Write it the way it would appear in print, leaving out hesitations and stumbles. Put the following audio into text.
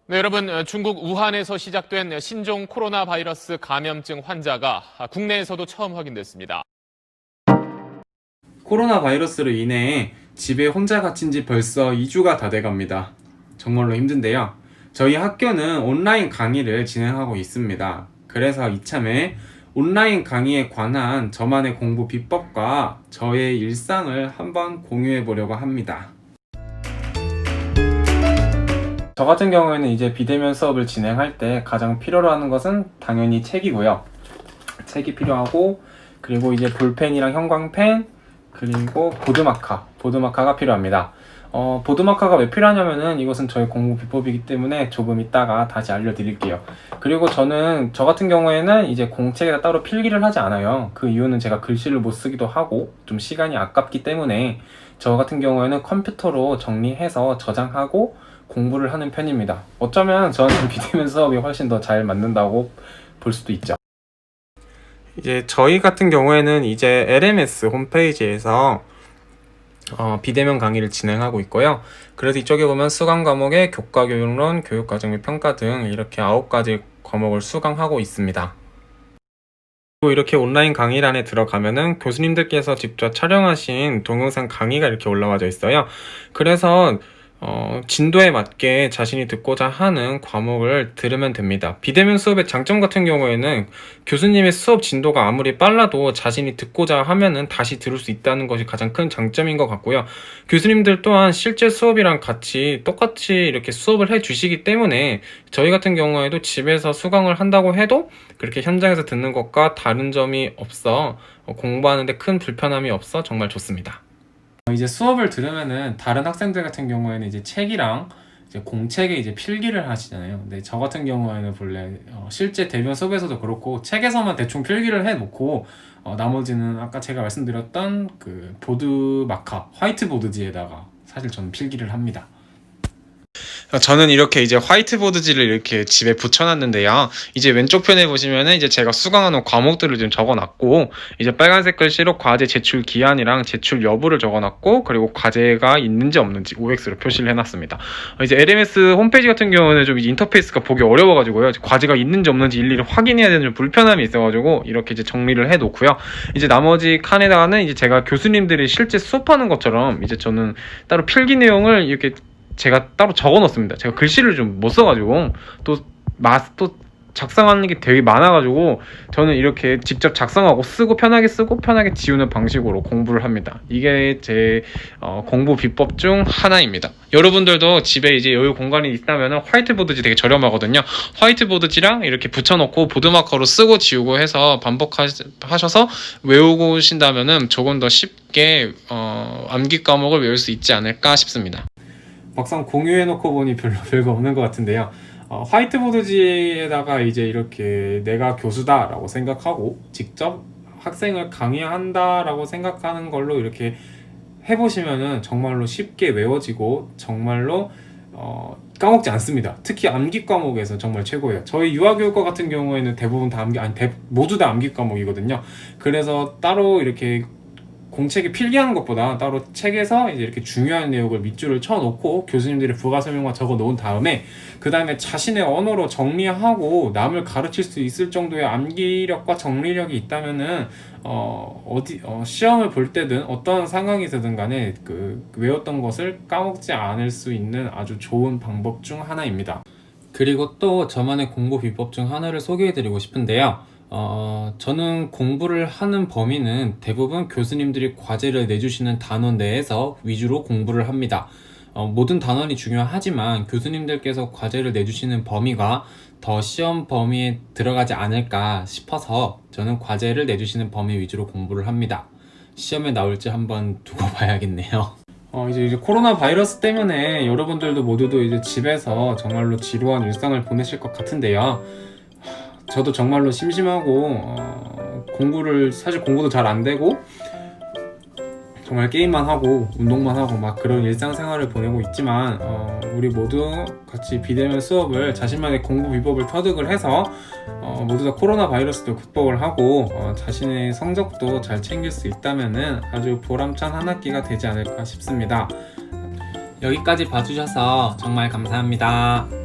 네, 여러분, 중국 우한에서 시작된 신종 코로나 바이러스 감염증 환자가 국내에서도 처음 확인됐습니다. 코로나 바이러스로 인해 집에 혼자 갇힌 지 벌써 2주가 다 돼갑니다. 정말로 힘든데요. 저희 학교는 온라인 강의를 진행하고 있습니다. 그래서 이참에 온라인 강의에 관한 저만의 공부 비법과 저의 일상을 한번 공유해 보려고 합니다. 저 같은 경우에는 이제 비대면 수업을 진행할 때 가장 필요로 하는 것은 당연히 책이고요. 책이 필요하고, 그리고 이제 볼펜이랑 형광펜, 그리고 보드마카가 필요합니다. 보드마카가 왜 필요하냐면은 이것은 저의 공부 비법이기 때문에 조금 이따가 다시 알려드릴게요. 그리고 저 같은 경우에는 이제 공책에다 따로 필기를 하지 않아요. 그 이유는 제가 글씨를 못 쓰기도 하고 좀 시간이 아깝기 때문에 저 같은 경우에는 컴퓨터로 정리해서 저장하고 공부를 하는 편입니다. 어쩌면 저는 비대면 수업이 훨씬 더 잘 맞는다고 볼 수도 있죠. 이제 저희 같은 경우에는 이제 LMS 홈페이지에서 비대면 강의를 진행하고 있고요. 그래서 이쪽에 보면 수강 과목에 교과교육론, 교육과정 및 평가 등 이렇게 9가지 과목을 수강하고 있습니다. 그리고 이렇게 온라인 강의란에 들어가면은 교수님들께서 직접 촬영하신 동영상 강의가 이렇게 올라와져 있어요. 그래서 진도에 맞게 자신이 듣고자 하는 과목을 들으면 됩니다. 비대면 수업의 장점 같은 경우에는 교수님의 수업 진도가 아무리 빨라도 자신이 듣고자 하면은 다시 들을 수 있다는 것이 가장 큰 장점인 것 같고요. 교수님들 또한 실제 수업이랑 같이 똑같이 이렇게 수업을 해 주시기 때문에 저희 같은 경우에도 집에서 수강을 한다고 해도 그렇게 현장에서 듣는 것과 다른 점이 없어 공부하는데 큰 불편함이 없어 정말 좋습니다. 이제 수업을 들으면은 다른 학생들 같은 경우에는 이제 책이랑 이제 공책에 이제 필기를 하시잖아요. 근데 저 같은 경우에는 본래 실제 대면 수업에서도 그렇고 책에서만 대충 필기를 해놓고 나머지는 아까 제가 말씀드렸던 그 보드마카, 화이트보드지에다가 사실 저는 필기를 합니다. 저는 이렇게 이제 화이트보드지를 이렇게 집에 붙여놨는데요. 이제 왼쪽 편에 보시면은 이제 제가 수강하는 과목들을 좀 적어놨고, 이제 빨간색 글씨로 과제 제출 기한이랑 제출 여부를 적어놨고, 그리고 과제가 있는지 없는지 OX로 표시를 해놨습니다. 이제 LMS 홈페이지 같은 경우는 좀 이제 인터페이스가 보기 어려워가지고요. 과제가 있는지 없는지 일일이 확인해야 되는 좀 불편함이 있어가지고 이렇게 이제 정리를 해놓고요. 이제 나머지 칸에다가는 이제 제가 교수님들이 실제 수업하는 것처럼 이제 저는 따로 필기 내용을 이렇게 제가 따로 적어 놓습니다. 제가 글씨를 좀 못 써가지고 또 작성하는 게 되게 많아가지고 저는 이렇게 직접 작성하고 쓰고 편하게 지우는 방식으로 공부를 합니다. 이게 제 공부 비법 중 하나입니다. 여러분들도 집에 이제 여유 공간이 있다면 화이트보드지 되게 저렴하거든요. 화이트보드지랑 이렇게 붙여놓고 보드마커로 쓰고 지우고 해서 반복하셔서 외우고 오신다면 조금 더 쉽게 암기 과목을 외울 수 있지 않을까 싶습니다. 막상 공유해놓고 보니 별거 없는 것 같은데요. 화이트보드지에다가 이제 이렇게 내가 교수다라고 생각하고 직접 학생을 강의한다라고 생각하는 걸로 이렇게 해보시면은 정말로 쉽게 외워지고 정말로 까먹지 않습니다. 특히 암기 과목에서 정말 최고예요. 저희 유아교육과 같은 경우에는 대부분 다 모두 다 암기 과목이거든요. 그래서 따로 이렇게 공책에 필기하는 것보다 따로 책에서 이제 이렇게 중요한 내용을 밑줄을 쳐놓고 교수님들의 부가 설명만 적어 놓은 다음에 그 다음에 자신의 언어로 정리하고 남을 가르칠 수 있을 정도의 암기력과 정리력이 있다면은 시험을 볼 때든 어떤 상황이든 간에 그 외웠던 것을 까먹지 않을 수 있는 아주 좋은 방법 중 하나입니다. 그리고 또 저만의 공부 비법 중 하나를 소개해드리고 싶은데요. 저는 공부를 하는 범위는 대부분 교수님들이 과제를 내주시는 단원 내에서 위주로 공부를 합니다. 모든 단원이 중요하지만 교수님들께서 과제를 내주시는 범위가 더 시험 범위에 들어가지 않을까 싶어서 저는 과제를 내주시는 범위 위주로 공부를 합니다. 시험에 나올지 한번 두고 봐야겠네요. 이제 코로나 바이러스 때문에 여러분들도 모두도 이제 집에서 정말로 지루한 일상을 보내실 것 같은데요. 저도 정말로 심심하고 사실 공부도 잘 안 되고 정말 게임만 하고 운동만 하고 막 그런 일상생활을 보내고 있지만 우리 모두 같이 비대면 수업을 자신만의 공부 비법을 터득을 해서 모두 다 코로나 바이러스도 극복을 하고 자신의 성적도 잘 챙길 수 있다면은 아주 보람찬 한 학기가 되지 않을까 싶습니다. 여기까지 봐주셔서 정말 감사합니다.